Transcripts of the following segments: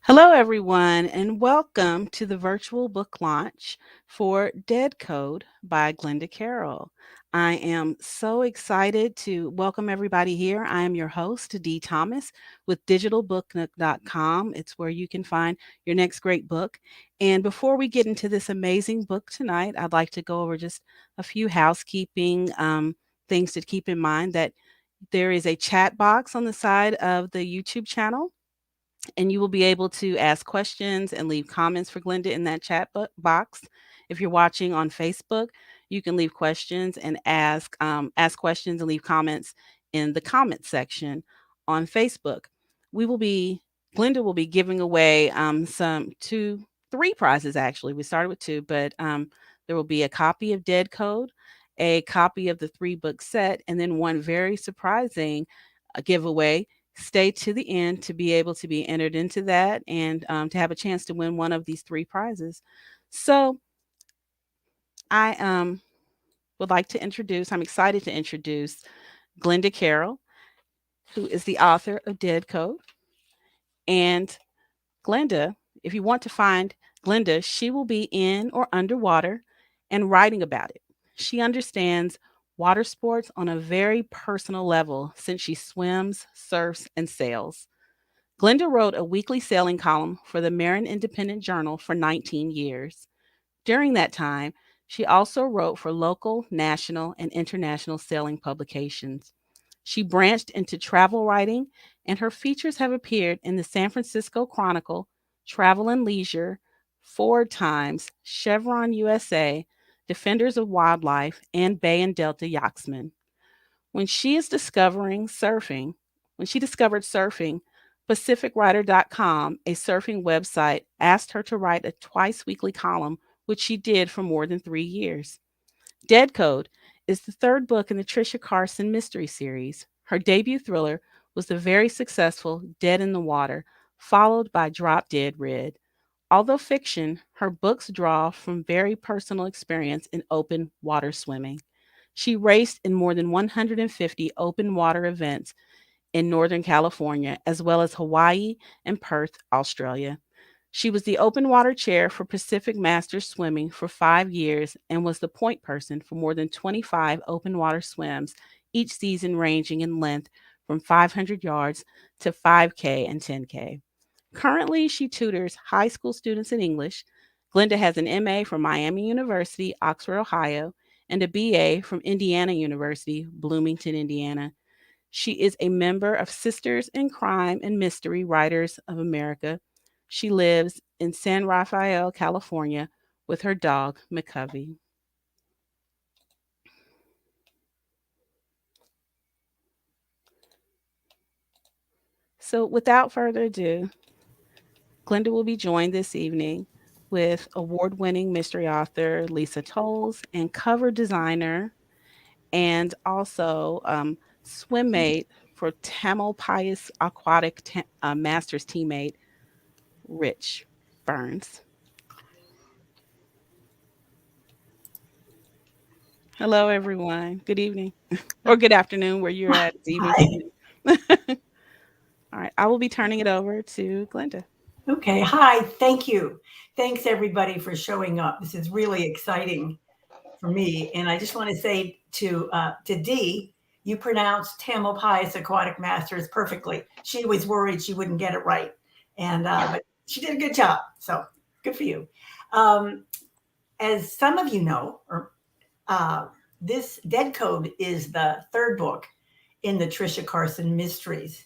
Hello, everyone, and welcome to the virtual book launch for Dead Code by Glenda Carroll. I am so excited to welcome everybody here. I am your host, Dee Thomas, with digitalbooknook.com. It's where you can find your next great book. And before we get into this amazing book tonight, I'd like to go over just a few housekeeping things to keep in mind that there is a chat box on the side of the YouTube channel, and you will be able to ask questions and leave comments for Glenda in that chat box. If you're watching on Facebook, you can leave questions and ask questions and leave comments in the comment section on Facebook. We will be Glenda will be giving away some three prizes actually. We started with two, but there will be a copy of Dead Code, a copy of the three-book set, and then one very surprising giveaway. Stay to the end to be able to be entered into that and to have a chance to win one of these three prizes. So I would like to I'm excited to introduce Glenda Carroll, who is the author of Dead Code. And Glenda, if you want to find Glenda, she will be in or underwater and writing about it. She understands water sports on a very personal level since she swims, surfs, and sails. Glenda wrote a weekly sailing column for the Marin Independent Journal for 19 years. During that time, she also wrote for local, national, and international sailing publications. She branched into travel writing, and her features have appeared in the San Francisco Chronicle, Travel and Leisure, Ford Times, Chevron USA, Defenders of Wildlife, and Bay and Delta Yachtsman. When she is discovering surfing, when she discovered surfing, PacificWriter.com, a surfing website, asked her to write a twice weekly column, which she did for more than 3 years. Dead Code is the third book in the Trisha Carson mystery series. Her debut thriller was the very successful Dead in the Water, followed by Drop Dead Red. Although fiction, her books draw from very personal experience in open water swimming. She raced in more than 150 open water events in Northern California, as well as Hawaii and Perth, Australia. She was the open water chair for Pacific Masters Swimming for 5 years and was the point person for more than 25 open water swims, each season ranging in length from 500 yards to 5K and 10K. Currently, she tutors high school students in English. Glenda has an MA from Miami University, Oxford, Ohio, and a BA from Indiana University, Bloomington, Indiana. She is a member of Sisters in Crime and Mystery Writers of America. She lives in San Rafael, California, with her dog, McCovey. So, without further ado, Glenda will be joined this evening with award winning mystery author Lisa Towles and cover designer and also swim mate for Tamalpais Aquatic Masters teammate Rich Burns. Hello, everyone. Good evening or good afternoon where you're at. It's evening for Hi. me. All right. I will be turning it over to Glenda. Okay. Hi. Thank you. Thanks everybody for showing up. This is really exciting for me. And I just want to say to Dee, you pronounced Tamalpais Aquatic Masters perfectly. She was worried she wouldn't get it right, and but she did a good job. So good for you. Um, as some of you know, or this Dead Code is the third book in the Trisha Carson mysteries.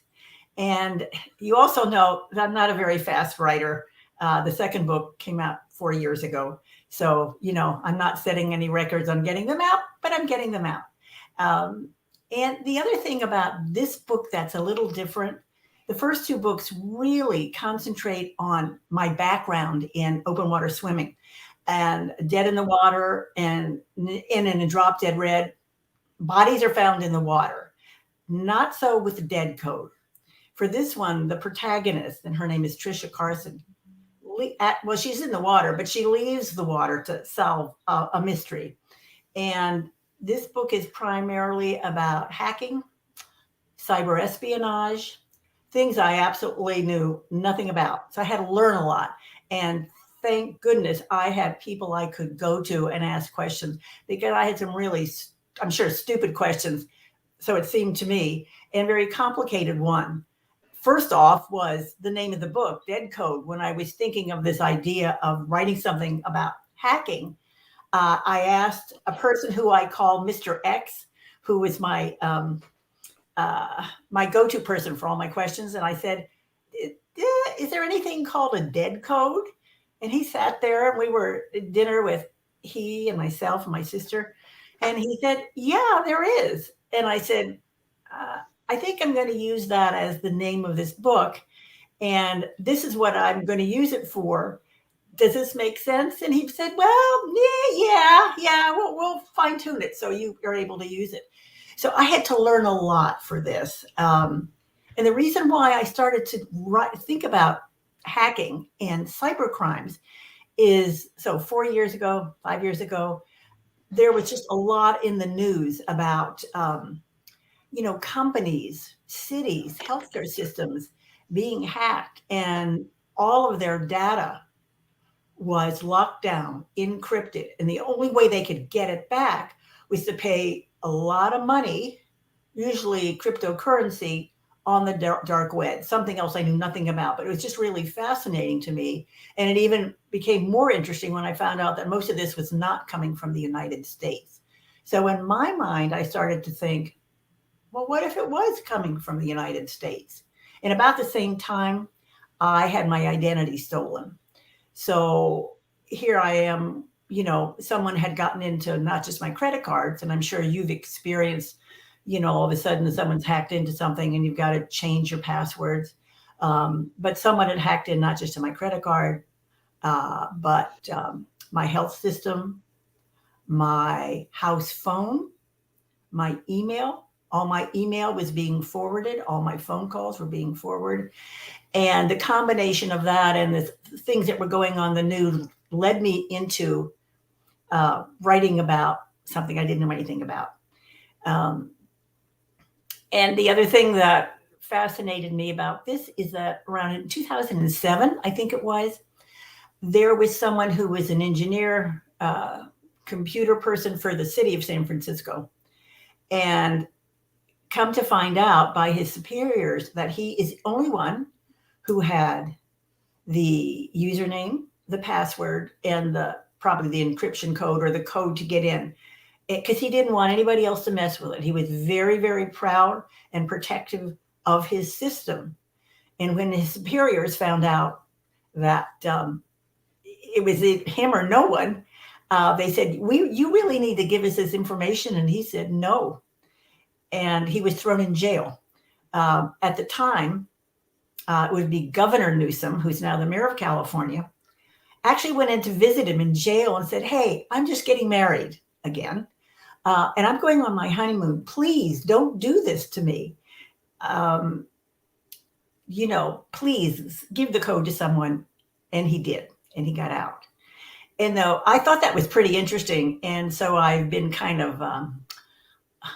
And you also know that I'm not a very fast writer. The second book came out 4 years ago. So, I'm not setting any records on getting them out, but I'm getting them out. Um, and the other thing about this book that's a little different, the first two books really concentrate on my background in open water swimming and Dead in the Water and in a Drop Dead Red. Bodies are found in the water. Not so with the Dead Code. For this one, the protagonist, and her name is Trisha Carson, well, she's in the water, but she leaves the water to solve a mystery. And this book is primarily about hacking, cyber espionage, things I absolutely knew nothing about. So I had to learn a lot. And thank goodness I had people I could go to and ask questions, because I had some really, I'm sure, stupid questions. So it seemed to me, and very complicated one. First off was the name of the book, Dead Code. When I was thinking of this idea of writing something about hacking, I asked a person who I call Mr. X, who was my go-to person for all my questions, and I said, "Is there anything called a dead code?" And he sat there, and we were at dinner with he and myself and my sister, and he said, "Yeah, there is." And I said, "I think I'm going to use that as the name of this book, and this is what I'm going to use it for. Does this make sense?" And he said, "Well, yeah, we'll fine tune it so you are able to use it." So I had to learn a lot for this. And the reason why I started to think about hacking and cyber crimes is, so 4 years ago, 5 years ago, there was just a lot in the news about, companies, cities, healthcare systems being hacked, and all of their data was locked down, encrypted, and the only way they could get it back was to pay a lot of money, usually cryptocurrency, on the dark web, something else I knew nothing about. But it was just really fascinating to me. And it even became more interesting when I found out that most of this was not coming from the United States. So in my mind, I started to think, well, what if it was coming from the United States? And about the same time, I had my identity stolen. So here I am, someone had gotten into not just my credit cards, and I'm sure you've experienced, all of a sudden someone's hacked into something and you've got to change your passwords. But someone had hacked in not just to my credit card, but my health system, my house phone, my email. All my email was being forwarded. All my phone calls were being forwarded. And the combination of that and the things that were going on in the news led me into writing about something I didn't know anything about. Um, and the other thing that fascinated me about this is that around in 2007, I think it was, there was someone who was an engineer, computer person for the city of San Francisco. And come to find out by his superiors that he is the only one who had the username, the password, and probably the encryption code or the code to get in, because he didn't want anybody else to mess with it. He was very, very proud and protective of his system. And when his superiors found out that it was him or no one, they said, "You really need to give us this information." And he said no. And he was thrown in jail. At the time, it would be Governor Newsom, who's now the mayor of California, actually went in to visit him in jail and said, "Hey, I'm just getting married again, and I'm going on my honeymoon. Please don't do this to me. Um, please give the code to someone." And he did, and he got out. And though I thought that was pretty interesting, and so I've been kind of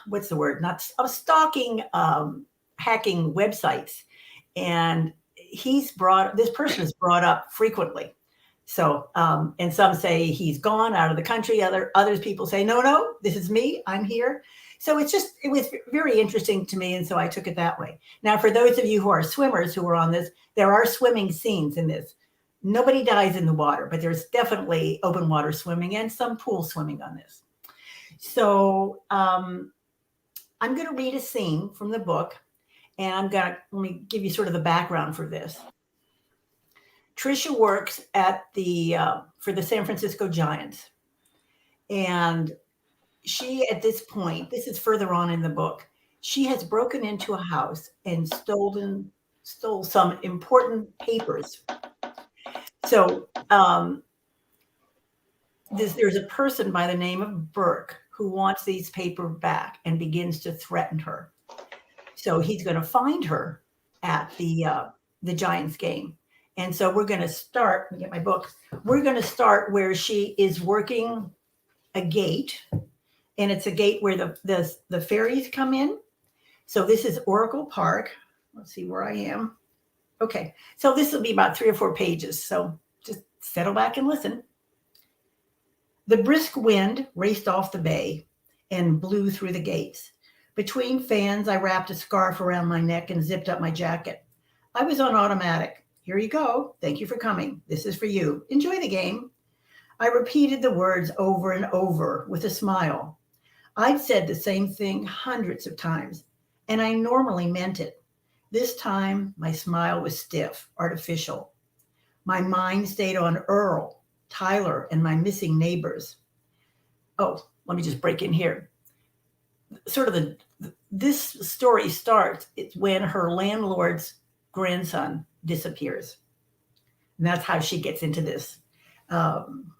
what's the word? Not I was stalking hacking websites, and this person is brought up frequently. So, and some say he's gone out of the country. Others people say, no, this is me. I'm here. So it was very interesting to me. And so I took it that way. Now, for those of you who are swimmers who are on this, there are swimming scenes in this. Nobody dies in the water, but there's definitely open water swimming and some pool swimming on this. So I'm going to read a scene from the book, and let me give you sort of the background for this. Trisha works for the San Francisco Giants. And she, at this point, this is further on in the book, she has broken into a house and stole some important papers. So there's a person by the name of Burke who wants these papers back and begins to threaten her. So he's going to find her at the Giants game. And so we're going to start, let me get my book. We're going to start where she is working a gate, and it's a gate where the ferries come in. So this is Oracle Park. Let's see where I am. Okay, so this will be about 3 or 4 pages. So just settle back and listen. The brisk wind raced off the bay and blew through the gates. Between fans, I wrapped a scarf around my neck and zipped up my jacket. I was on automatic. Here you go. Thank you for coming. This is for you. Enjoy the game. I repeated the words over and over with a smile. I'd said the same thing hundreds of times, and I normally meant it. This time, my smile was stiff, artificial. My mind stayed on Earl, Tyler, and my missing neighbors. Oh, let me just break in here. Sort of this story starts it's when her landlord's grandson disappears. And that's how she gets into this. Um,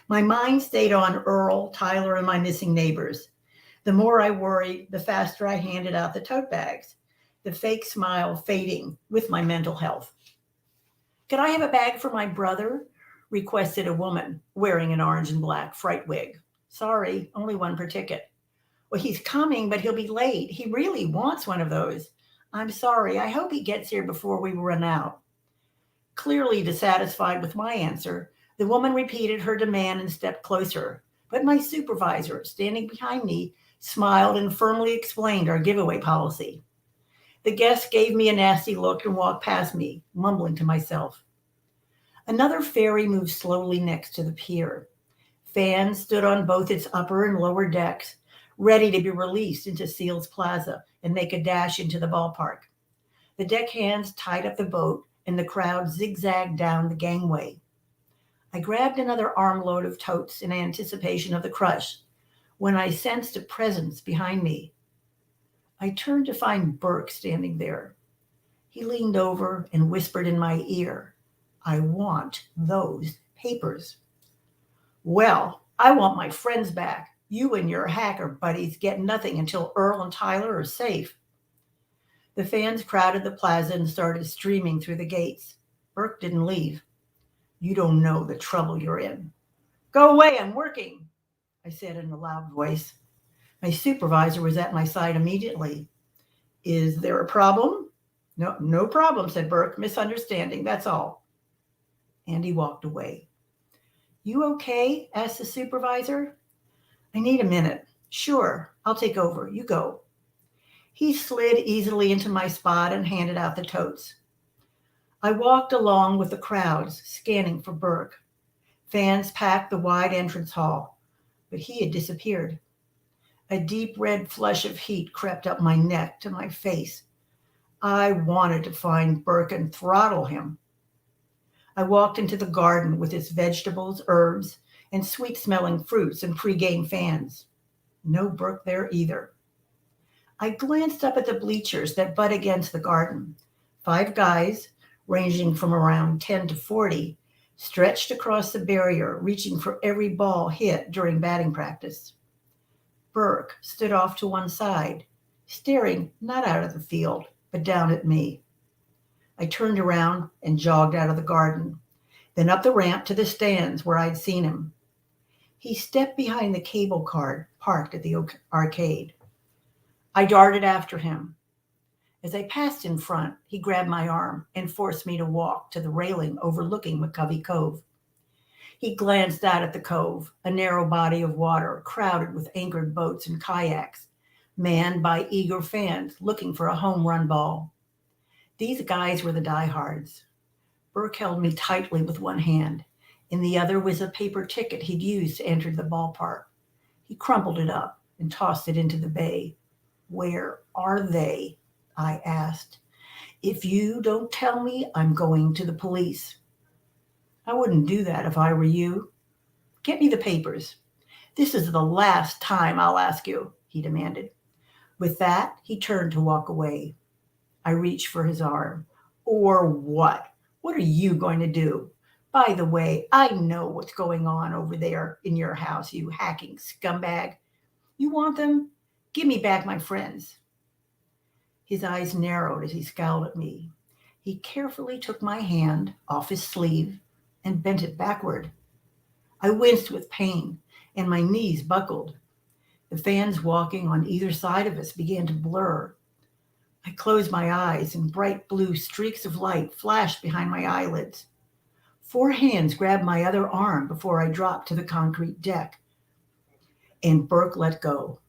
my mind stayed on Earl, Tyler, and my missing neighbors. The more I worried, the faster I handed out the tote bags, the fake smile fading with my mental health. Could I have a bag for my brother? Requested a woman wearing an orange and black fright wig. Sorry, only one per ticket. Well, he's coming, but he'll be late. He really wants one of those. I'm sorry. I hope he gets here before we run out. Clearly dissatisfied with my answer, the woman repeated her demand and stepped closer. But my supervisor, standing behind me, smiled and firmly explained our giveaway policy. The guest gave me a nasty look and walked past me, mumbling to myself. Another ferry moved slowly next to the pier. Fans stood on both its upper and lower decks, ready to be released into Seals Plaza and make a dash into the ballpark. The deckhands tied up the boat, and the crowd zigzagged down the gangway. I grabbed another armload of totes in anticipation of the crush when I sensed a presence behind me. I turned to find Burke standing there. He leaned over and whispered in my ear, I want those papers. Well, I want my friends back. You and your hacker buddies get nothing until Earl and Tyler are safe. The fans crowded the plaza and started streaming through the gates. Burke didn't leave. You don't know the trouble you're in. Go away, I'm working, I said in a loud voice. My supervisor was at my side immediately. Is there a problem? No, no problem, said Burke. Misunderstanding, that's all. And he walked away. You okay? Asked the supervisor. I need a minute. Sure, I'll take over. You go. He slid easily into my spot and handed out the totes. I walked along with the crowds, scanning for Burke. Fans packed the wide entrance hall, but he had disappeared. A deep red flush of heat crept up my neck to my face. I wanted to find Burke and throttle him. I walked into the garden with its vegetables, herbs, and sweet-smelling fruits and pre-game fans. No Burke there either. I glanced up at the bleachers that butt against the garden. 5 guys, ranging from around 10 to 40, stretched across the barrier, reaching for every ball hit during batting practice. Burke stood off to one side, staring not out of the field, but down at me. I turned around and jogged out of the garden, then up the ramp to the stands where I'd seen him. He stepped behind the cable car parked at the arcade. I darted after him. As I passed in front, he grabbed my arm and forced me to walk to the railing overlooking McCovey Cove. He glanced out at the cove, a narrow body of water crowded with anchored boats and kayaks, manned by eager fans looking for a home run ball. These guys were the diehards. Burke held me tightly with one hand. In the other was a paper ticket he'd used to enter the ballpark. He crumpled it up and tossed it into the bay. Where are they? I asked. If you don't tell me, I'm going to the police. I wouldn't do that if I were you. Get me the papers. This is the last time I'll ask you, he demanded. With that, he turned to walk away. I reached for his arm. Or what? What are you going to do? By the way, I know what's going on over there in your house, you hacking scumbag. You want them? Give me back my friends. His eyes narrowed as he scowled at me. He carefully took my hand off his sleeve and bent it backward. I winced with pain, and my knees buckled. The fans walking on either side of us began to blur. I closed my eyes and bright blue streaks of light flashed behind my eyelids. 4 hands grabbed my other arm before I dropped to the concrete deck, and Burke let go.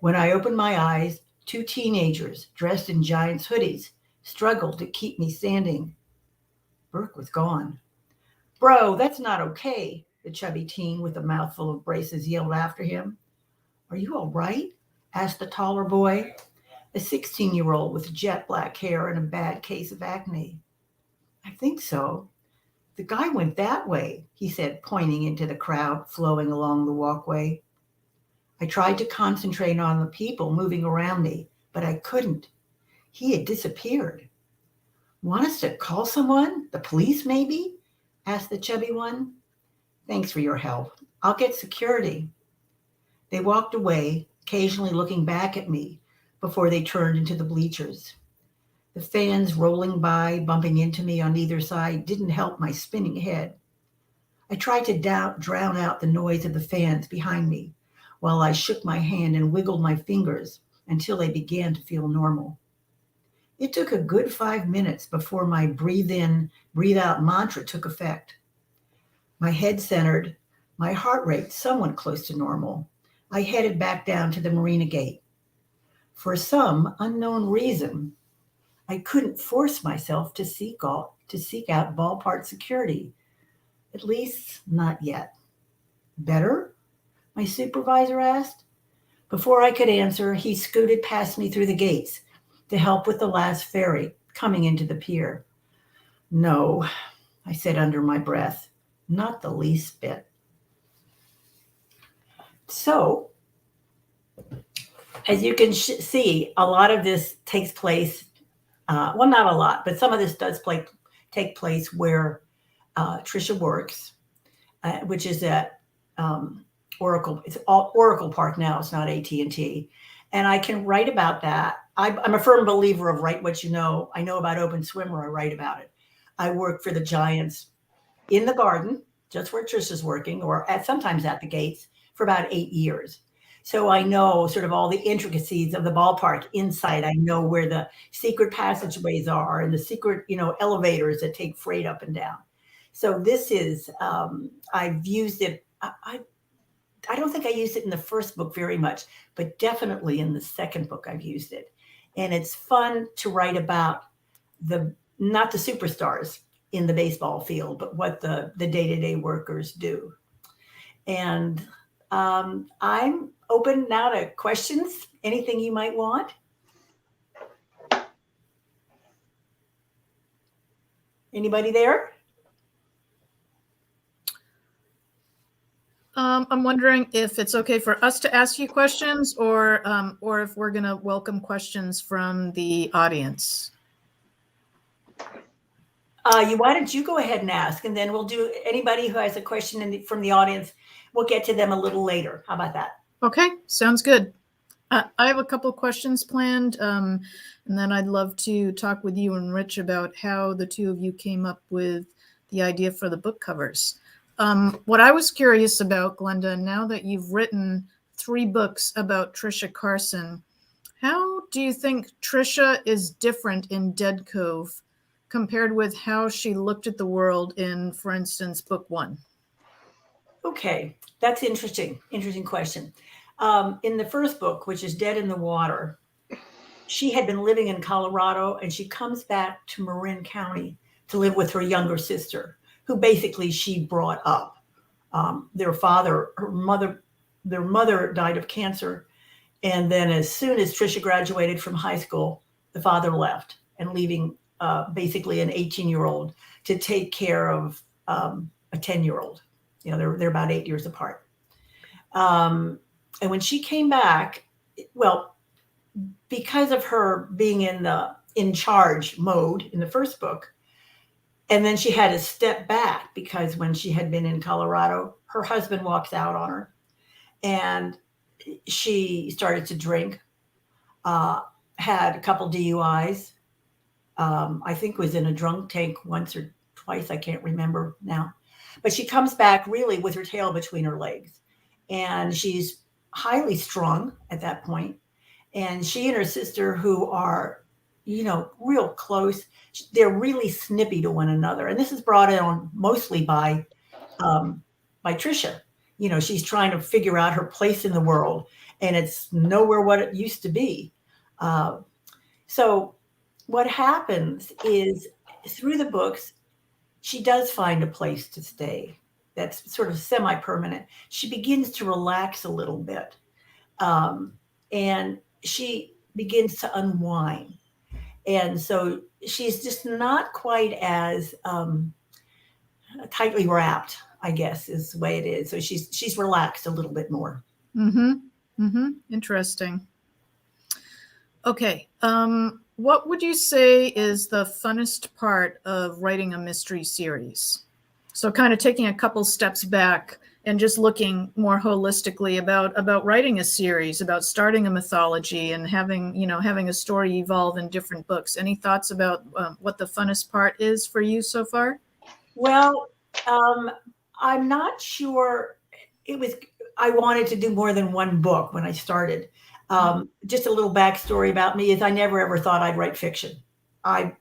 When I opened my eyes, 2 teenagers dressed in giants' hoodies struggled to keep me standing. Burke was gone. Bro, that's not okay, the chubby teen with a mouthful of braces yelled after him. Are you all right? Asked the taller boy, a 16-year-old with jet black hair and a bad case of acne. I think so. The guy went that way, he said, pointing into the crowd flowing along the walkway. I tried to concentrate on the people moving around me, but I couldn't. He had disappeared. Want us to call someone? The police, maybe? Asked the chubby one. Thanks for your help. I'll get security. They walked away, occasionally looking back at me before they turned into the bleachers. The fans rolling by, bumping into me on either side, didn't help my spinning head. I tried to drown out the noise of the fans behind me while I shook my hand and wiggled my fingers until they began to feel normal. It took a good 5 minutes before my breathe in, breathe out mantra took effect. My head centered, my heart rate somewhat close to normal. I headed back down to the marina gate. For some unknown reason, I couldn't force myself to seek out ballpark security. At least not yet. Better? My supervisor asked. Before I could answer, he scooted past me through the gates to help with the last ferry coming into the pier. No, I said under my breath, not the least bit. So, as you can see, a lot of this takes place, well, not a lot, but some of this does take place where Trisha works, which is at Oracle. It's all Oracle Park now. It's not AT&T. And I can write about that. I'm a firm believer of write what you know. I know about Open Swimmer. I write about it. I work for the Giants in the garden, just where Trisha's working, or sometimes at the gates for about 8 years. So I know sort of all the intricacies of the ballpark inside. I know where the secret passageways are and the secret, elevators that take freight up and down. So this is, I've used it. I don't think I used it in the first book very much, but definitely in the second book I've used it. And it's fun to write about not the superstars in the baseball field, but what the day-to-day workers do. And I'm open now to questions, anything you might want. Anybody there? I'm wondering if it's okay for us to ask you questions, or if we're going to welcome questions from the audience. Why don't you go ahead and ask, and then we'll do anybody who has a question from the audience. We'll get to them a little later. How about that? Okay, sounds good. I have a couple questions planned, and then I'd love to talk with you and Rich about how the two of you came up with the idea for the book covers. What I was curious about, Glenda, now that you've written 3 books about Trisha Carson, how do you think Trisha is different in Dead Cove compared with how she looked at the world in, for instance, book 1? Okay, that's interesting question. In the first book, which is Dead in the Water, she had been living in Colorado, and she comes back to Marin County to live with her younger sister, who basically she brought up. Their mother died of cancer. And then as soon as Trisha graduated from high school, the father left, and leaving basically an 18-year-old to take care of a 10-year-old. They're about 8 years apart. And when she came back, well, because of her being in charge mode in the first book, and then she had to step back because when she had been in Colorado, her husband walks out on her, and she started to drink, had a couple DUIs, I think was in a drunk tank once or twice, I can't remember now. But she comes back really with her tail between her legs, and she's highly strung at that point. And she and her sister, who are, real close, they're really snippy to one another. And this is brought on mostly um, by Trisha. She's trying to figure out her place in the world, and it's nowhere what it used to be. Uh, so what happens is through the books, she does find a place to stay that's sort of semi-permanent. She begins to relax a little bit, um, and she begins to unwind. And so she's just not quite as tightly wrapped, I guess, is the way it is. So she's relaxed a little bit more. Mm-hmm. Mm-hmm. Interesting. Okay. What would you say is the funnest part of writing a mystery series? So kind of taking a couple steps back and just looking more holistically about writing a series, about starting a mythology and having a story evolve in different books. Any thoughts about what the funnest part is for you so far? Well, I'm not sure. I wanted to do more than one book when I started. Just a little backstory about me is I never ever thought I'd write fiction. I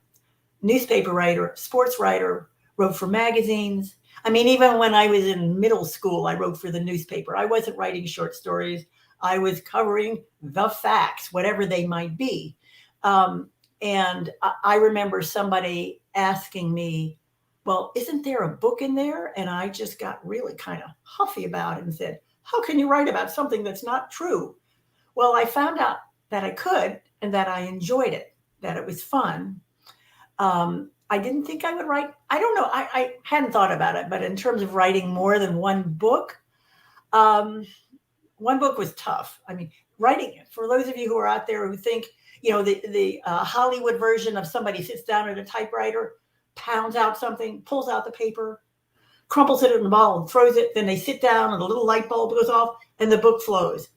newspaper writer, sports writer, wrote for magazines. I mean, even when I was in middle school, I wrote for the newspaper. I wasn't writing short stories. I was covering the facts, whatever they might be. And I remember somebody asking me, well, isn't there a book in there? And I just got really kind of huffy about it and said, how can you write about something that's not true? Well, I found out that I could and that I enjoyed it, that it was fun. I didn't think I would write. I don't know. I hadn't thought about it, but in terms of writing more than um, one book was tough. I mean, writing, for those of you who are out there who think, the Hollywood version of somebody sits down at a typewriter, pounds out something, pulls out the paper, crumples it in a ball and throws it. Then they sit down and a little light bulb goes off and the book flows.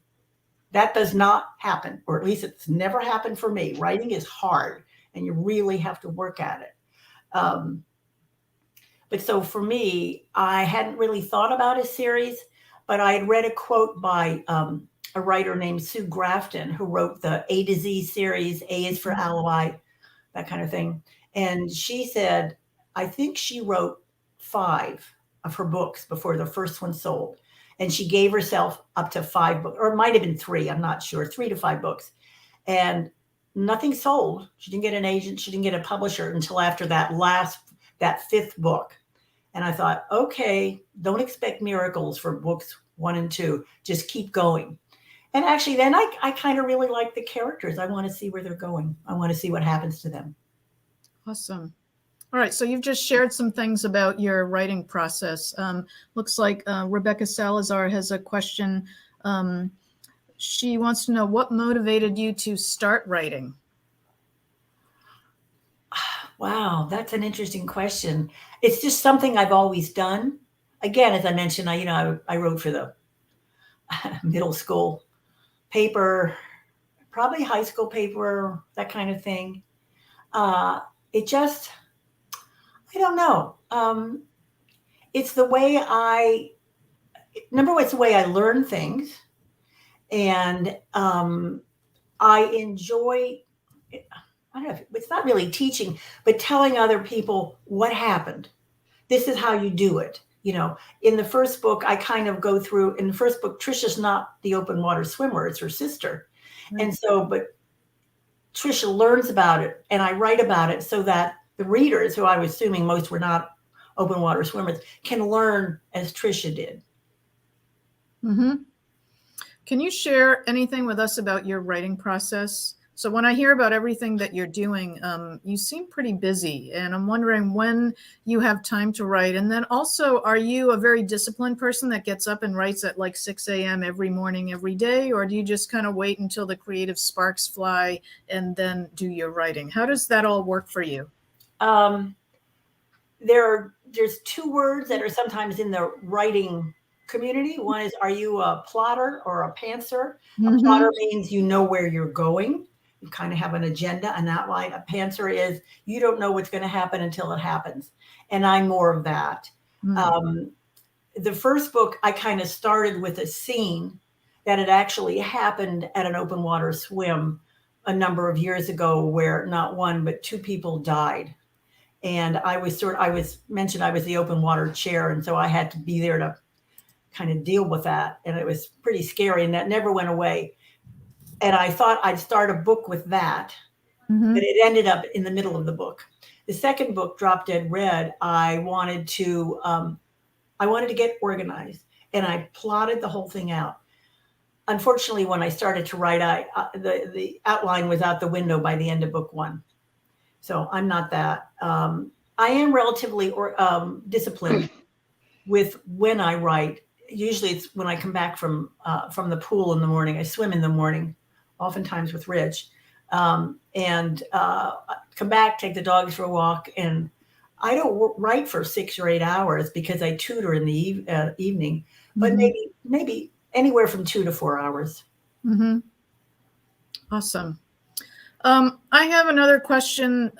That does not happen, or at least it's never happened for me. Writing is hard and you really have to work at it. But so for me, I hadn't really thought about a series, but I had read a quote by a writer named Sue Grafton, who wrote the A to Z series, A is for Alibi, that kind of thing. And she said, I think she wrote 5 of her books before the first one sold. And she gave herself up to 5 books, or it might have been 3, I'm not sure, 3 to 5 books. And nothing sold. She didn't get an agent. She didn't get a publisher until after that 5th book. And I thought, okay, don't expect miracles for books 1 and 2. Just keep going. And actually, then I kind of really like the characters. I want to see where they're going. I want to see what happens to them. Awesome. All right. So you've just shared some things about your writing process. Looks like Rebecca Salazar has a question. She wants to know what motivated you to start writing? Wow, that's an interesting question. It's just something I've always done. Again, as I mentioned, I wrote for the middle school paper, probably high school paper, that kind of thing. It just, I don't know. It's the way number one, it's the way I learn things. And I enjoy, I don't know, it's not really teaching, but telling other people what happened. This is how you do it. In the first book, I kind of go through, in the first book, Trisha's not the open water swimmer, it's her sister. Right. And so, but Trisha learns about it and I write about it so that the readers, who I was assuming most were not open water swimmers, can learn as Trisha did. Mm-hmm. Can you share anything with us about your writing process? So when I hear about everything that you're doing, you seem pretty busy, and I'm wondering when you have time to write. And then also, are you a very disciplined person that gets up and writes at like 6 a.m. every morning, every day? Or do you just kind of wait until the creative sparks fly and then do your writing? How does that all work for you? There's 2 words that are sometimes in the writing community. One is, are you a plotter or a pantser? Mm-hmm. A plotter means you know where you're going. You kind of have an agenda, an outline. A pantser is you don't know what's going to happen until it happens. And I'm more of that. Mm-hmm. The first book, I kind of started with a scene that had actually happened at an open water swim a number of years ago where not one but two people died. And I was mentioned I was the open water chair, and so I had to be there to kind of deal with that. And it was pretty scary, and that never went away. And I thought I'd start a book with that, Mm-hmm. but it ended up in the middle of the book. The second book, Drop Dead Red, I wanted to get organized, and I plotted the whole thing out. Unfortunately, when I started to write, the outline was out the window by the end of book one. So I'm not that. I am relatively disciplined with when I write. Usually, it's when I come back from the pool in the morning. I swim in the morning, oftentimes with Rich, and come back, take the dogs for a walk, and I don't write for 6 or 8 hours because I tutor in the evening, but Mm-hmm. maybe anywhere from 2 to 4 hours. Mm-hmm. Awesome. I have another question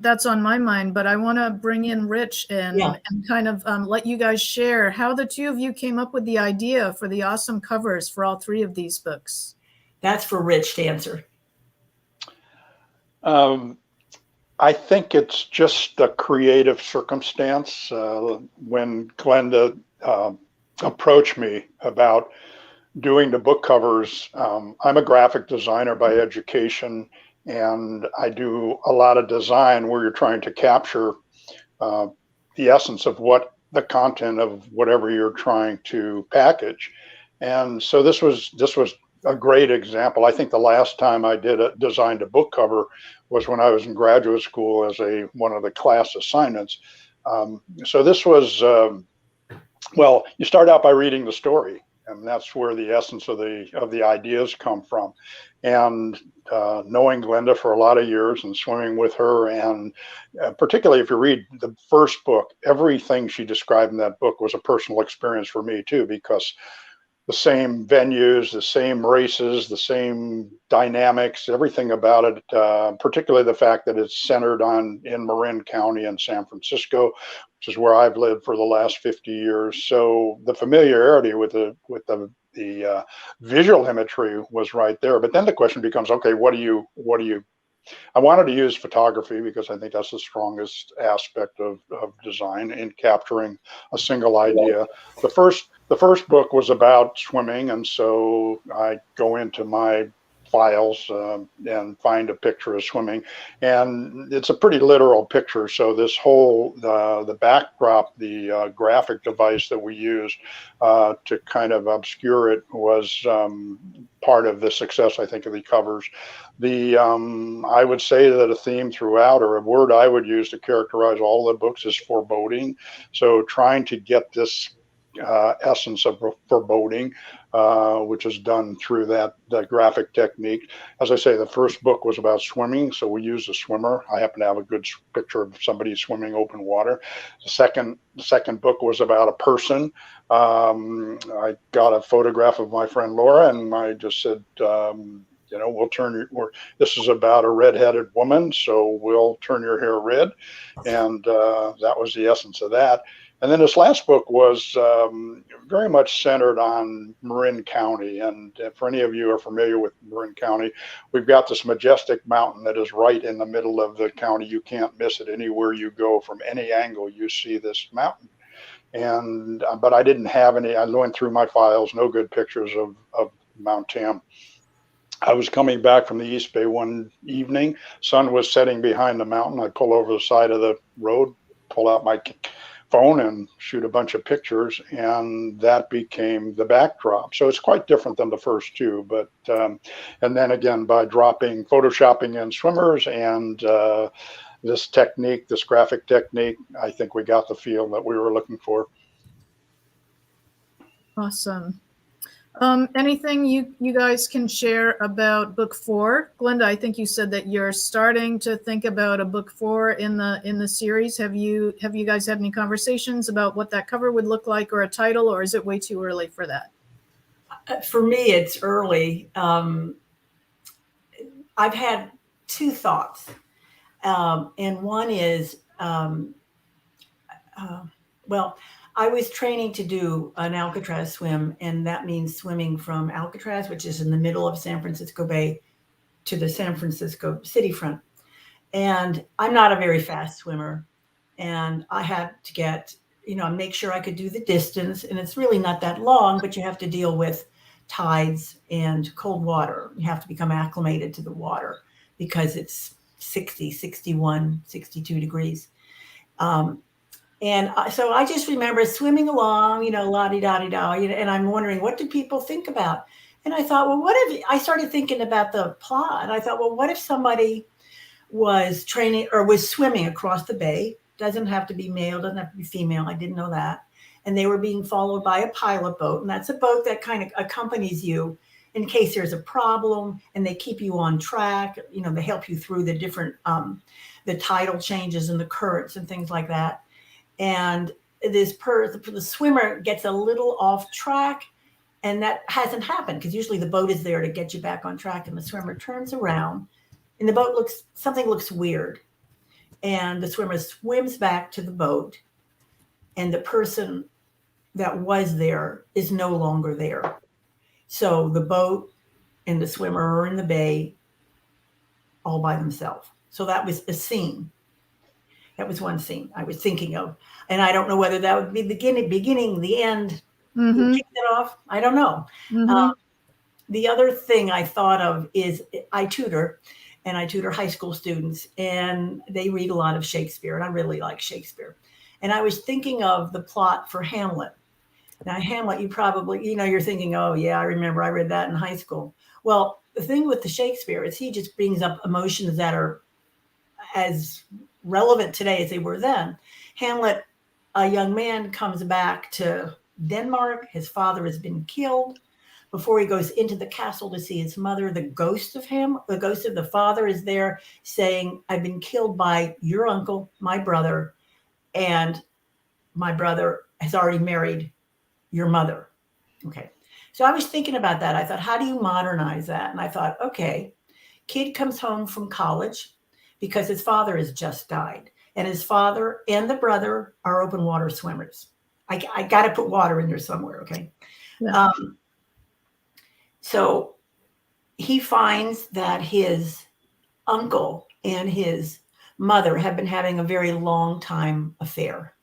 that's on my mind, but I want to bring in Rich Yeah, and kind of let you guys share how the two of you came up with the idea for the awesome covers for all three of these books. that's for Rich to answer. I think it's just a creative circumstance. When Glenda approached me about doing the book covers, I'm a graphic designer by education, and I do a lot of design where you're trying to capture the essence of what the content of whatever you're trying to package. And so this was a great example. I think the last time I designed a book cover was when I was in graduate school as one of the class assignments. So this was well, you start out by reading the story, and that's where the essence of the ideas come from. And knowing Glenda for a lot of years and swimming with her, and particularly if you read the first book, everything she described in that book was a personal experience for me too, because the same venues, the same races, the same dynamics, everything about it, particularly the fact that it's centered in Marin County in San Francisco, which is where I've lived for the last 50 years. So the familiarity with the visual imagery was right there. But then the question becomes, okay, what do you I wanted to use photography because I think that's the strongest aspect of design in capturing a single idea. The first book was about swimming, and so I go into my files and find a picture of swimming, and it's a pretty literal picture. So this whole the backdrop, the graphic device that we used to kind of obscure it was part of the success, I think, of the covers. I would say that a theme throughout, or a word I would use to characterize all the books, is foreboding. So trying to get this essence of foreboding, which is done through that graphic technique. As I say, the first book was about swimming, so we used a swimmer. I happen to have a good picture of somebody swimming open water. The second book was about a person. I got a photograph of my friend Laura, and I just said, this is about a redheaded woman, so we'll turn your hair red. And that was the essence of that. And then this last book was very much centered on Marin County. And for any of you who are familiar with Marin County, we've got this majestic mountain that is right in the middle of the county. You can't miss it anywhere you go. From any angle, you see this mountain. And but I didn't have any. I went through my files, no good pictures of Mount Tam. I was coming back from the East Bay one evening. Sun was setting behind the mountain. I pull over the side of the road, pull out my phone and shoot a bunch of pictures, and that became the backdrop. So it's quite different than the first two, but and then again, by photoshopping in swimmers and this technique, this graphic technique, I think we got the feel that we were looking for. Awesome. Anything you guys can share about book 4? Glenda, I think you said that you're starting to think about a book 4 in the series. Have you guys had any conversations about what that cover would look like, or a title, or is it way too early for that? For me, it's early. I've had two thoughts, and one is, well, I was training to do an Alcatraz swim, and that means swimming from Alcatraz, which is in the middle of San Francisco Bay, to the San Francisco city front. And I'm not a very fast swimmer. And I had to get, make sure I could do the distance. And it's really not that long, but you have to deal with tides and cold water. You have to become acclimated to the water because it's 60, 61, 62 degrees. So I just remember swimming along, la-di-da-di-da, and I'm wondering, what do people think about? And I thought, well, I started thinking about the plot. And I thought, well, what if somebody was training or was swimming across the bay? Doesn't have to be male, doesn't have to be female. I didn't know that. And they were being followed by a pilot boat. And that's a boat that kind of accompanies you in case there's a problem, and they keep you on track. They help you through the different, the tidal changes and the currents and things like that. And the swimmer gets a little off track, and that hasn't happened because usually the boat is there to get you back on track, and the swimmer turns around and the boat something looks weird, and the swimmer swims back to the boat, and the person that was there is no longer there. So the boat and the swimmer are in the bay all by themselves. So that was a scene. That was one scene I was thinking of. And I don't know whether that would be the beginning, the end, kick it off. I don't know. The other thing I thought of is I tutor high school students, and they read a lot of Shakespeare, and I really like Shakespeare. And I was thinking of the plot for Hamlet. Now, Hamlet, you probably, you're thinking, oh, yeah, I remember I read that in high school. Well, the thing with the Shakespeare is he just brings up emotions that are as relevant today as they were then. Hamlet, a young man, comes back to Denmark. His father has been killed. Before he goes into the castle to see his mother, the ghost of the father is there saying, I've been killed by your uncle, my brother, and my brother has already married your mother. Okay. So I was thinking about that. I thought, how do you modernize that? And I thought, okay, kid comes home from college because his father has just died, and his father and the brother are open water swimmers. I got to put water in there somewhere. Okay. Yeah. So he finds that his uncle and his mother have been having a very long time affair.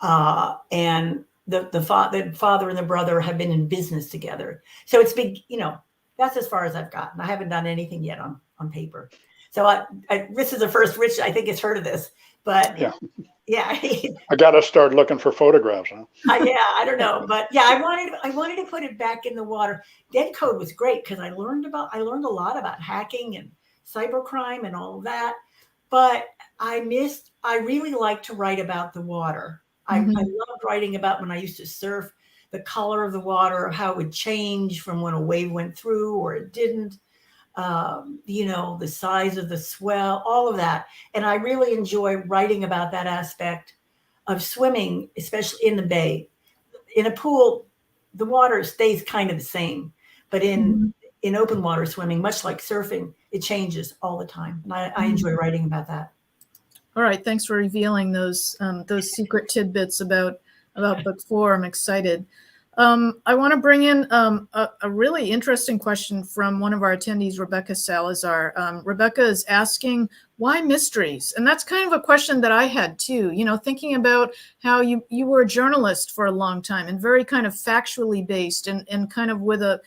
And the father and the brother have been in business together. So it's big, that's as far as I've gotten. I haven't done anything yet on paper. So this is the first Rich, I think, has heard of this, but yeah. I got to start looking for photographs. Huh? Yeah, I don't know, but yeah, I wanted to put it back in the water. DEADCODE was great because I learned a lot about hacking and cybercrime and all of that, but I really like to write about the water. I loved writing about when I used to surf, the color of the water, how it would change from when a wave went through or it didn't, the size of the swell, all of that. And I really enjoy writing about that aspect of swimming, especially in the bay. In a pool, the water stays kind of the same, but in open water swimming, much like surfing, it changes all the time. And I enjoy writing about that. All right, thanks for revealing those secret tidbits about book 4. I'm excited. I want to bring in a really interesting question from one of our attendees, Rebecca Salazar. Rebecca is asking, why mysteries? And that's kind of a question that I had too, thinking about how you were a journalist for a long time and very kind of factually based and kind of with a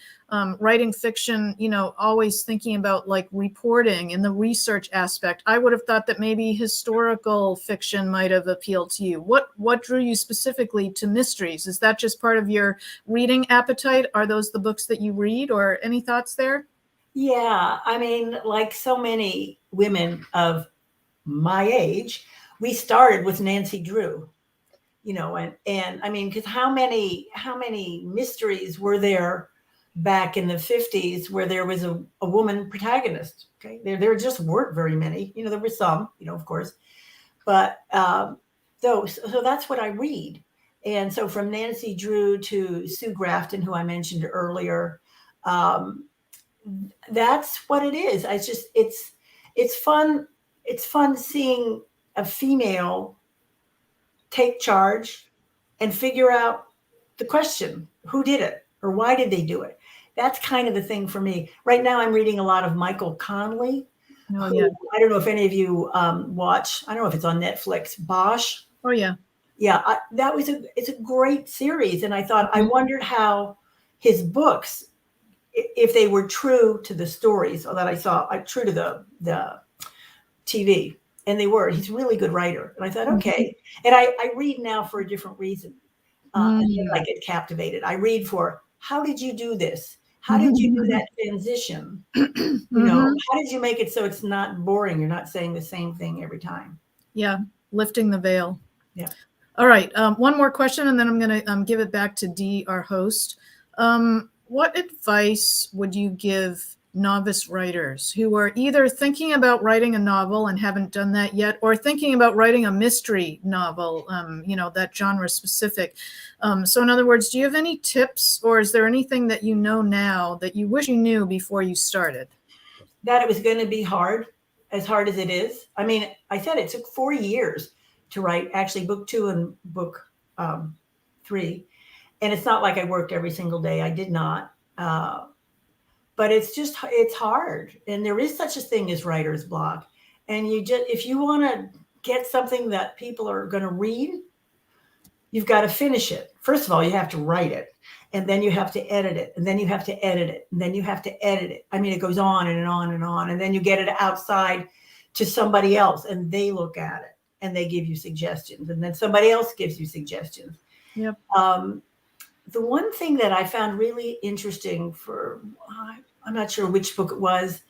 writing fiction, always thinking about like reporting and the research aspect. I would have thought that maybe historical fiction might have appealed to you. What drew you specifically to mysteries? Is that just part of your reading appetite? Are those the books that you read, or any thoughts there? Yeah, I mean, like so many women of my age, we started with Nancy Drew, and I mean, because how many mysteries were there back in the 50s where there was a woman protagonist? Okay, there just weren't very many. There were some, of course, but so that's what I read. And so from Nancy Drew to Sue Grafton, who I mentioned earlier, that's what it is. It's fun. It's fun seeing a female take charge and figure out the question, who did it or why did they do it? That's kind of the thing for me. Right now I'm reading a lot of Michael Connelly. Oh, Who, yeah. I don't know if any of you watch, I don't know if it's on Netflix, Bosch. Oh, yeah. Yeah, it's a great series. And I thought, I wondered how his books, if they were true to the stories that I saw, true to the TV, and they were. He's a really good writer, and I thought, okay. And I read now for a different reason, and then I get captivated. I read for, how did you do this? How did you do that transition? How did you make it so it's not boring? You're not saying the same thing every time. Yeah, lifting the veil. Yeah. All right, one more question, and then I'm going to give it back to Dee, our host. What advice would you give novice writers who are either thinking about writing a novel and haven't done that yet, or thinking about writing a mystery novel, that genre specific? So in other words, do you have any tips, or is there anything that you know now that you wish you knew before you started? That it was going to be hard as it is. I mean, I said it took 4 years to write actually book 2 and book 3. And it's not like I worked every single day. I did not. But it's hard. And there is such a thing as writer's block. And if you want to get something that people are going to read, you've got to finish it. First of all, you have to write it, and then you have to edit it, and then you have to edit it, and then you have to edit it. I mean, it goes on and on and on. And then you get it outside to somebody else, and they look at it, and they give you suggestions, and then somebody else gives you suggestions. Yep. The one thing that I found really interesting I'm not sure which book it was,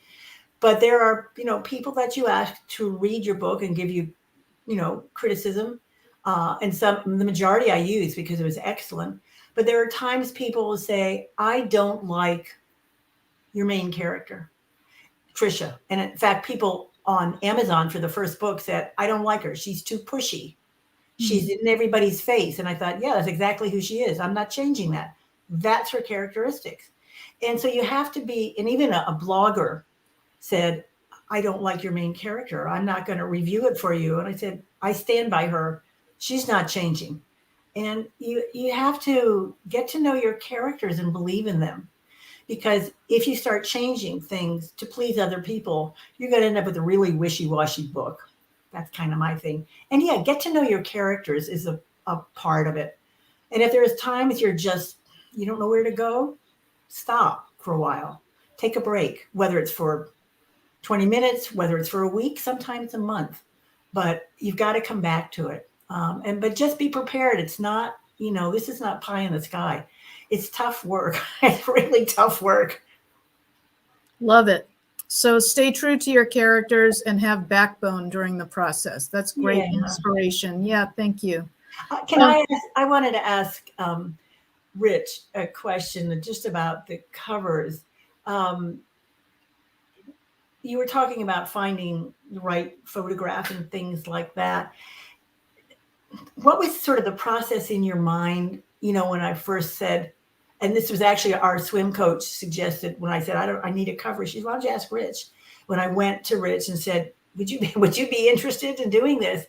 but there are, people that you ask to read your book and give you, criticism. And the majority I use because it was excellent. But there are times people will say, I don't like your main character, Trisha. And in fact, people on Amazon for the first book said, I don't like her. She's too pushy. She's in everybody's face. And I thought, yeah, that's exactly who she is. I'm not changing that. That's her characteristics. And so you have to be, and even a blogger said, I don't like your main character. I'm not going to review it for you. And I said, I stand by her. She's not changing. And you have to get to know your characters and believe in them. Because if you start changing things to please other people, you're going to end up with a really wishy-washy book. That's kind of my thing. And yeah, get to know your characters is a part of it. And if there's times you don't know where to go, stop for a while. Take a break, whether it's for 20 minutes, whether it's for a week, sometimes a month. But you've got to come back to it. But just be prepared. It's not, this is not pie in the sky. It's tough work. It's really tough work. Love it. So stay true to your characters and have backbone during the process. That's great inspiration. Yeah, thank you. I wanted to ask Rich a question just about the covers. You were talking about finding the right photograph and things like that. What was sort of the process in your mind, when I first said, and this was actually our swim coach suggested when I said, I need a cover. She said, why don't you ask Rich? When I went to Rich and said, would you be interested in doing this?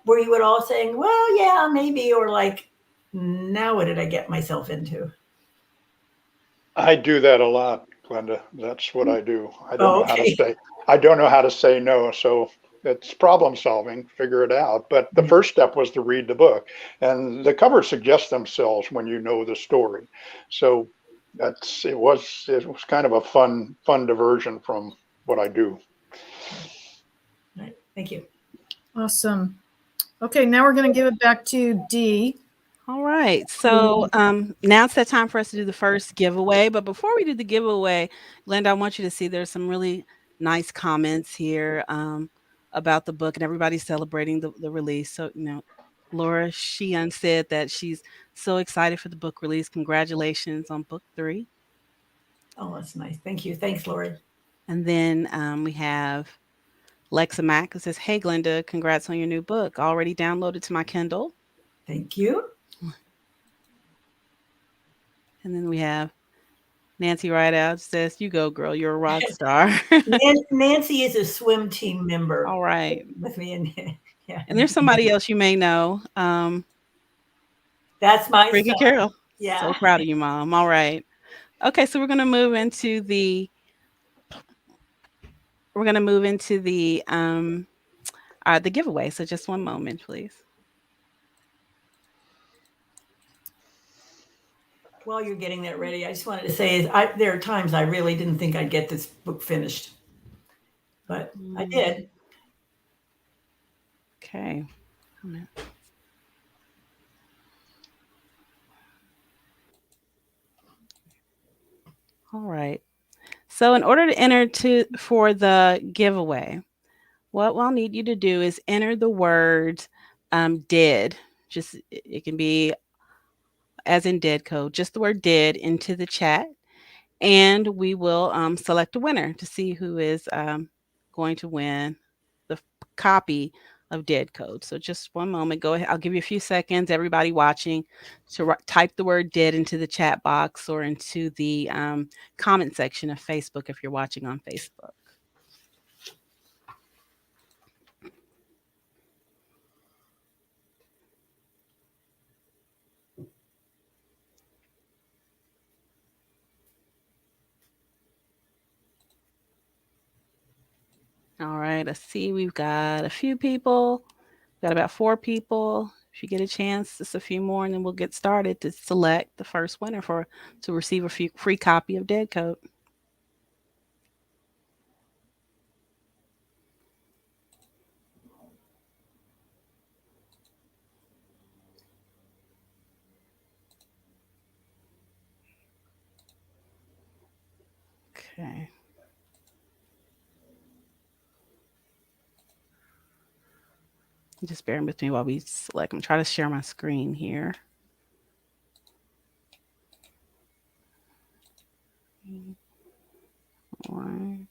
Were you at all saying, well, yeah, maybe, or like, now what did I get myself into? I do that a lot, Glenda. That's what I do. I don't know how to Okay. say. I don't know how to say no. So it's problem solving. Figure it out. But the first step was to read the book, and the covers suggest themselves when you know the story. So it was kind of a fun diversion from what I do. Right. Thank you. Awesome. Okay, now we're going to give it back to Dee. All right. So now it's that time for us to do the first giveaway. But before we do the giveaway, Glenda, I want you to see there's some really nice comments here about the book, and everybody's celebrating the release. So, Laura Sheehan said that she's so excited for the book release. Congratulations on book 3. Oh, that's nice. Thank you. Thanks, Lori. And then we have Lexa Mack who says, hey, Glenda, congrats on your new book. Already downloaded to my Kindle. Thank you. And then we have Nancy Rideout says, you go, girl. You're a rock star. Nancy is a swim team member. All right. With me. And yeah. And there's somebody else you may know. That's my Freaking son. Carol. Yeah. So proud of you, Mom. All right. Okay, so we're gonna move into the giveaway. So just one moment, please. While you're getting that ready, I just wanted to say there are times I really didn't think I'd get this book finished, but I Mm, did. okay. All right. So in order to enter to for the giveaway, what we'll need you to do is enter the word did. Just it can be as in dead code, just the word did into the chat, and we will select a winner to see who is going to win the copy of Dead Code. So just one moment. Go ahead. I'll give you a few seconds. Everybody watching to type the word "dead" into the chat box or into the comment section of Facebook if you're watching on Facebook. All right. I see we've got a few people. Got about 4 people. If you get a chance, just a few more, and then we'll get started to select the first winner for to receive a free copy of Dead Code. Okay. Just bear with me while we select. I'm trying to share my screen here. One.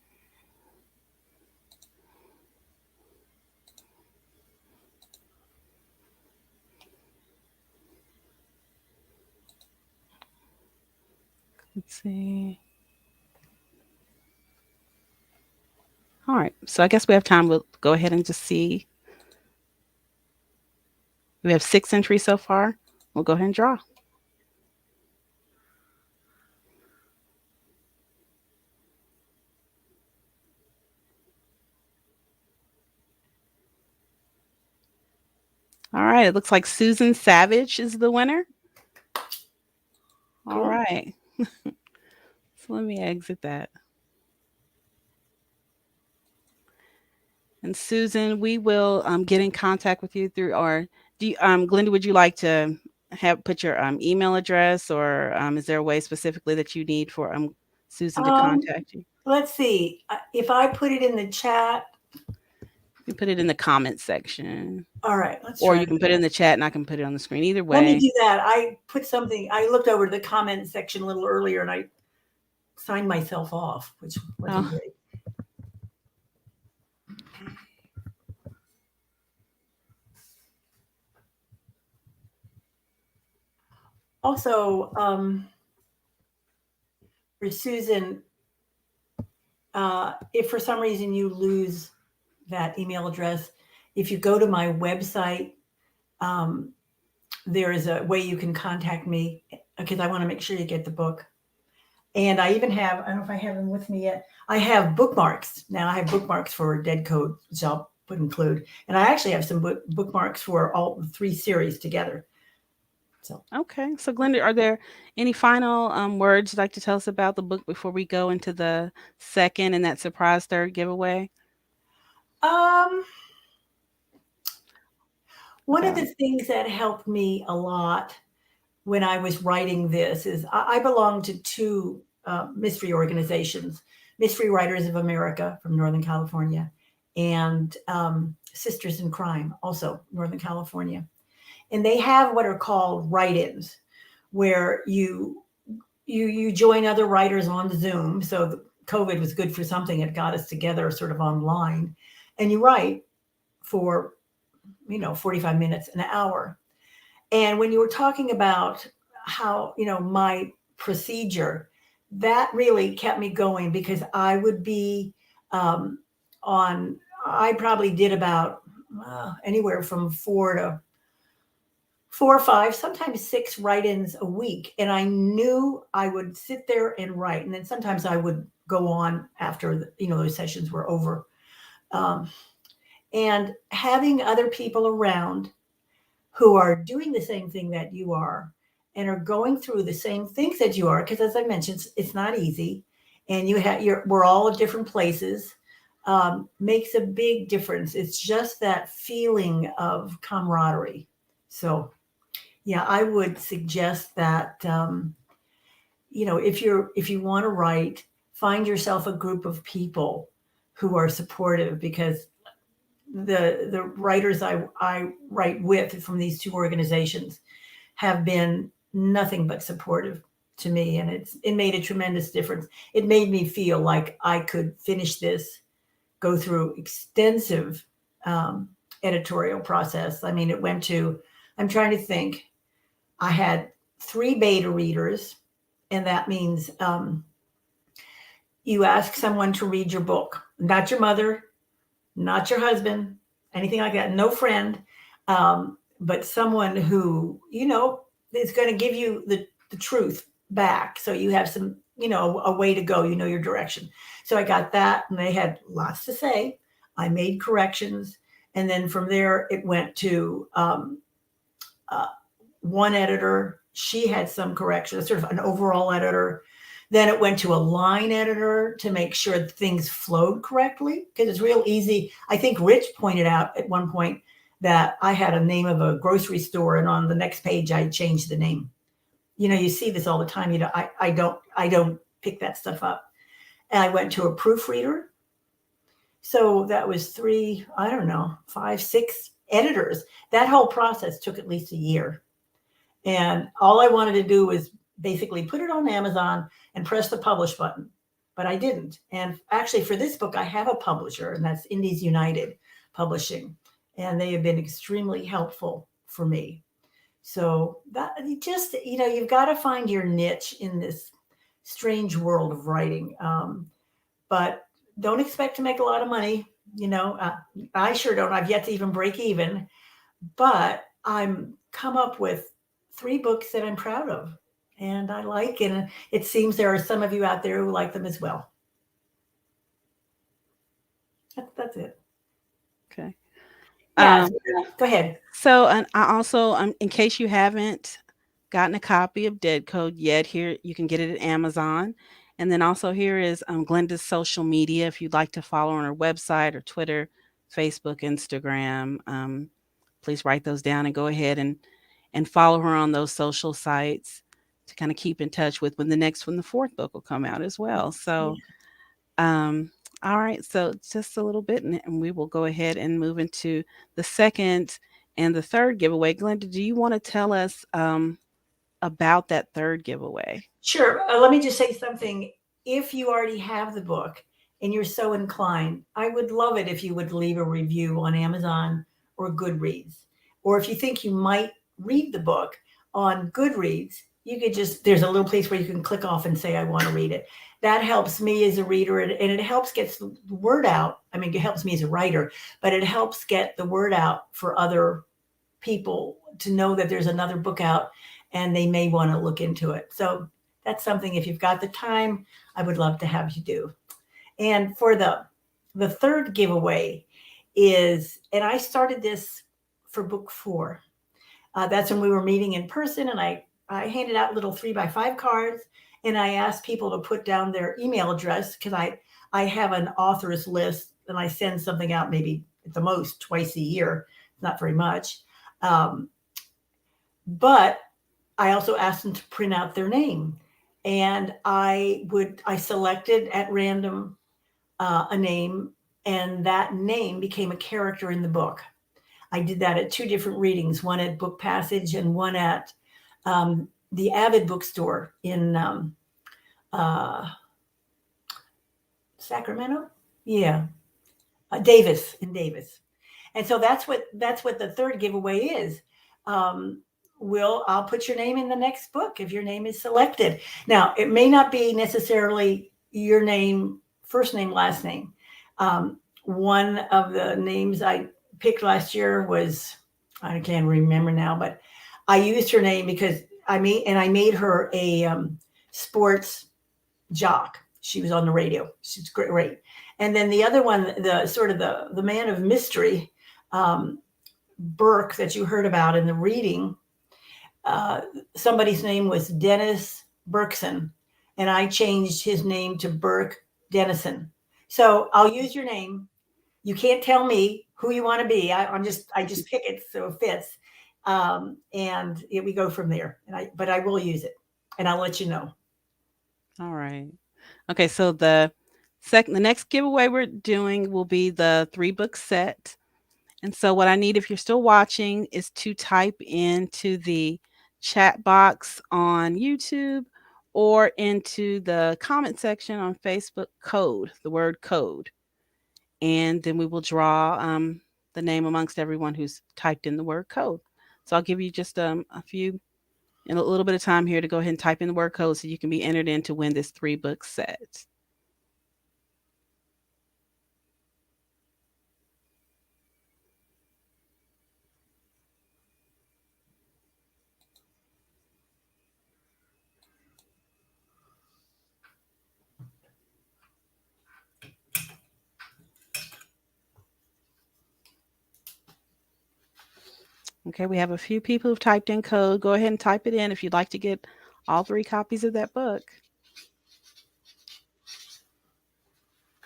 Let's see. All right. So I guess we have time. We'll go ahead and just see. We have 6 entries so far. We'll go ahead and draw. All right. It looks like Susan Savage is the winner. All Cool. right. So let me exit that. And Susan, we will get in contact with you through our. Glenda, would you like to have put your email address, or is there a way specifically that you need for Susan to Um, contact you? let's see. If I put it in the chat, You put it in the comments section, all right, let's or try you can put it in the chat and I can put it on the screen. Either Let me way. do that. I put something, I looked over to the comment section a little earlier and I signed myself off, which wasn't Oh, great. Also, for Susan, if for some reason you lose that email address, if you go to my website, um, there is a way you can contact me because I want to make sure you get the book. And I even have, I don't know if I have them with me yet. I have bookmarks. Now I have bookmarks for Dead Code, which I'll put include. And I actually have some bookmarks for all 3 series together. So okay. So Glenda, are there any final words you'd like to tell us about the book before we go into the second and that surprise third giveaway? um, one of About the things that helped me a lot when I was writing this is I belong to 2 mystery organizations, Mystery Writers of America from Northern California, and Sisters in Crime, also Northern California. And they have what are called write-ins, where you join other writers on Zoom. So the COVID was good for something; it got us together sort of online, and you write for 45 minutes, an hour. And when you were talking about how, my procedure, that really kept me going because I would be um, I probably did about anywhere from 4 or 5, sometimes 6 write-ins a week, and I knew I would sit there and write, and then sometimes I would go on after those sessions were over. Um, and having other people around who are doing the same thing that you are and are going through the same things that you are, because as I mentioned, it's not easy, and we're all at different places, makes a big difference. It's just that feeling of camaraderie. So yeah, I would suggest that if you want to write, find yourself a group of people who are supportive, because the writers I write with from these 2 organizations have been nothing but supportive to me, and it made a tremendous difference. It made me feel like I could finish this, go through extensive editorial process. I mean, it went to, I'm trying to think, I had 3 beta readers, and that means you ask someone to read your book, not your mother, not your husband, anything like that, no friend, but someone who, is going to give you the truth back. So you have some, a way to go, your direction. So I got that, and they had lots to say. I made corrections. And then from there, it went to one editor. She had some corrections, sort of an overall editor. Then it went to a line editor to make sure things flowed correctly, because it's real easy. I think Rich pointed out at one point that I had a name of a grocery store, and on the next page I changed the name. You see this all the time. I don't pick that stuff up. And I went to a proofreader. So that was 3, I don't know, 5, 6 editors. That whole process took at least a year. And all I wanted to do was basically put it on Amazon and press the publish button, but I didn't. And actually for this book, I have a publisher, and that's Indies United Publishing. And they have been extremely helpful for me. So that just, you've got to find your niche in this strange world of writing. But don't expect to make a lot of money. I sure don't. I've yet to even break even, but I'm come up with 3 books that I'm proud of and I like, and it seems there are some of you out there who like them as well. That's it. Okay. Yeah, go ahead. So, and I also, in case you haven't gotten a copy of DEADCODE yet, here you can get it at Amazon. And then also here is Glenda's social media. If you'd like to follow her on her website or Twitter, Facebook, Instagram, please write those down and go ahead and follow her on those social sites to kind of keep in touch with when the 4th book will come out as well. So, all right. So just a little bit, and we will go ahead and move into the 2nd and the 3rd giveaway. Glenda, do you want to tell us about that 3rd giveaway? Sure. Let me just say something. If you already have the book and you're so inclined, I would love it if you would leave a review on Amazon or Goodreads. Or if you think you might read the book on Goodreads, you could there's a little place where you can click off and say, I want to read it. That helps me as a reader, and it helps get the word out. I mean, it helps me as a writer, but it helps get the word out for other people to know that there's another book out and they may want to look into it. So that's something, if you've got the time, I would love to have you do. And for the 3rd giveaway is, and I started this for book 4. That's when we were meeting in person, and I handed out little 3x5 cards, and I asked people to put down their email address, because I have an author's list, and I send something out maybe at the most twice a year, not very much. But I also asked them to print out their name, and I selected at random a name, and that name became a character in the book. I did that at 2 different readings, one at Book Passage and one at the Avid bookstore in Sacramento. Yeah. Davis. And so that's what the 3rd giveaway is. I'll put your name in the next book if your name is selected. Now, it may not be necessarily your name, first name, last name. One of the names I picked last year was, I can't remember now, but I used her name because I made her a sports jock. She was on the radio. She's great. And then the other one, the sort of the man of mystery, um, Burke, that you heard about in the reading. Uh, Somebody's name was Dennis Berkson, and I changed his name to Burke Dennison. So I'll use your name. You can't tell me who you want to be. I just pick it so it fits, and we go from there. But I will use it, and I'll let you know. All right. Okay, so the next giveaway we're doing will be the 3-book set. And so what I need, if you're still watching, is to type into the chat box on YouTube or into the comment section on Facebook code, the word code. And then we will draw the name amongst everyone who's typed in the word code. So I'll give you just a few, in a little bit of time here to go ahead and type in the word code so you can be entered in to win this 3-book set. Okay, we have a few people who've typed in code. Go ahead and type it in if you'd like to get all 3 copies of that book.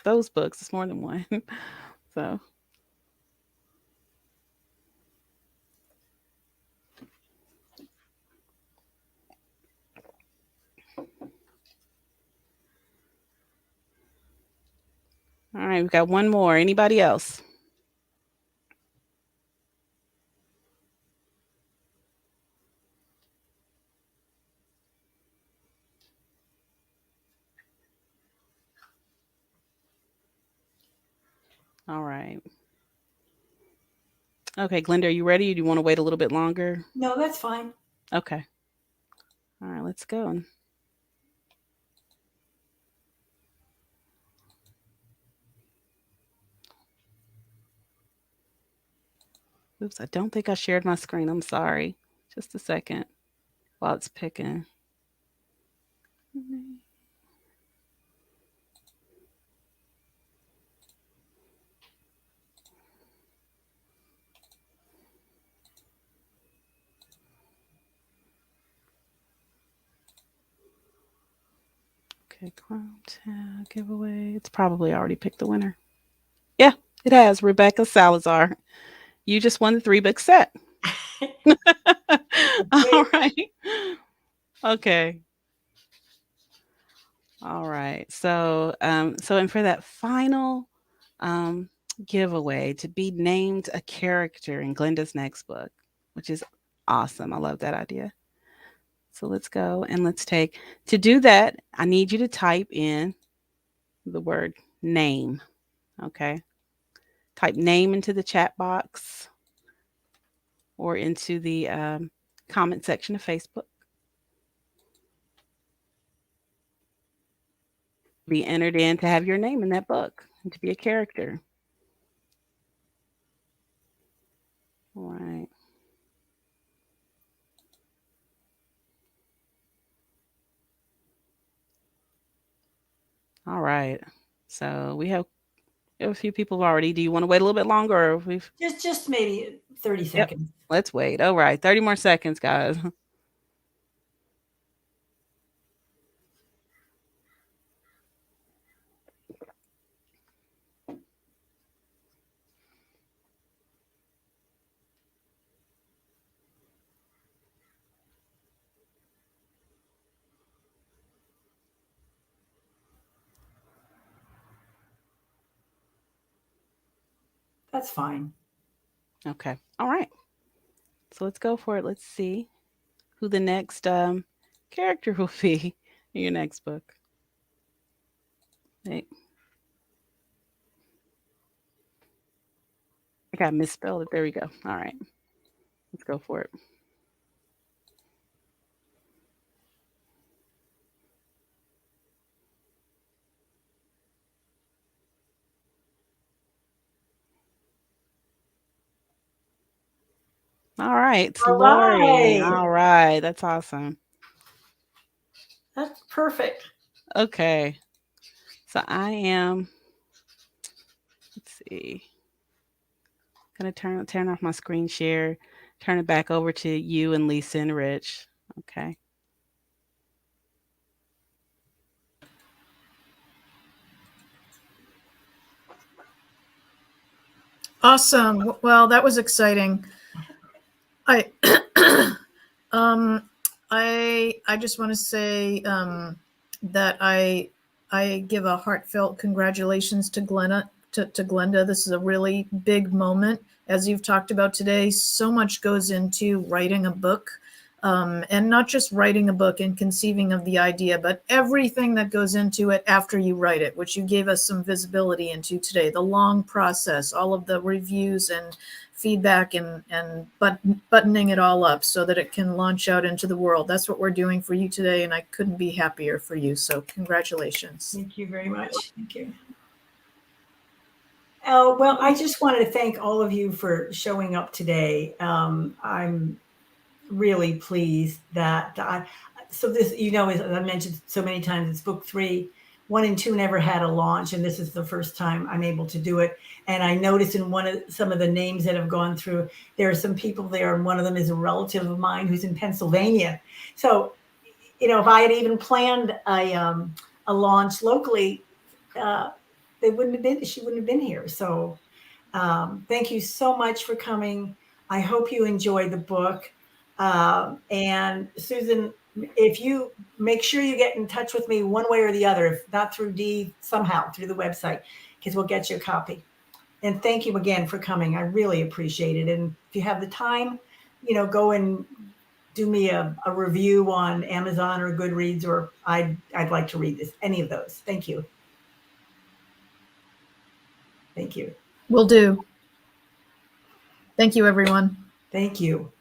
Those books, it's more than one. So, all right, we've got one more. Anybody else? All right. Okay, Glenda, are you ready? Or do you want to wait a little bit longer? No, that's fine. Okay. All right, let's go. Oops, I don't think I shared my screen. I'm sorry. Just a second while it's picking. Okay, Chrome tab giveaway. It's probably already picked the winner. Yeah, it has. Rebecca Salazar. You just won the 3-book set. All right. Okay. All right. So and for that final um giveaway to be named a character in Glenda's next book, which is awesome. I love that idea. So let's go and let's take, to do that, I need you to type in the word name. Okay. Type name into the chat box or into the comment section of Facebook. Be entered in to have your name in that book and to be a character. All right. All right. So we have a few people already. Do you want to wait a little bit longer or we've Just maybe 30 Yep. seconds. Let's wait. All right. 30 more seconds, guys. That's fine. Okay. All right. So let's go for it. Let's see who the next character will be in your next book. Hey, I got misspelled it. There we go. All right. Let's go for it. All right, it's All Lori. right. All right, that's awesome. That's perfect. Okay, so I am. Let's see. Gonna turn off my screen share. Turn it back over to you and Lisa and Rich. Okay. Awesome. Well, that was exciting. I um I just want to say that I give a heartfelt congratulations to Glenda. This is a really big moment. As you've talked about today, so much goes into writing a book. And not just writing a book and conceiving of the idea, but everything that goes into it after you write it, which you gave us some visibility into today. The long process, all of the reviews and feedback, and buttoning it all up so that it can launch out into the world. That's what we're doing for you today, and I couldn't be happier for you. So congratulations. Thank you very much. Thank you. Oh, well, I just wanted to thank all of you for showing up today. I'm really pleased that so this, as I mentioned so many times, it's book 3. 1 and 2 never had a launch, and this is the first time I'm able to do it. And I noticed in some of the names that have gone through, there are some people there, and one of them is a relative of mine who's in Pennsylvania. So, if I had even planned a launch locally, she wouldn't have been here. So thank you so much for coming. I hope you enjoyed the book. And Susan, if you make sure you get in touch with me one way or the other, if not through Dee, somehow through the website, because we'll get you a copy. And thank you again for coming. I really appreciate it. And if you have the time, go and do me a review on Amazon or Goodreads, or I'd like to read this, any of those. Thank you. Thank you. Will do. Thank you, everyone. Thank you.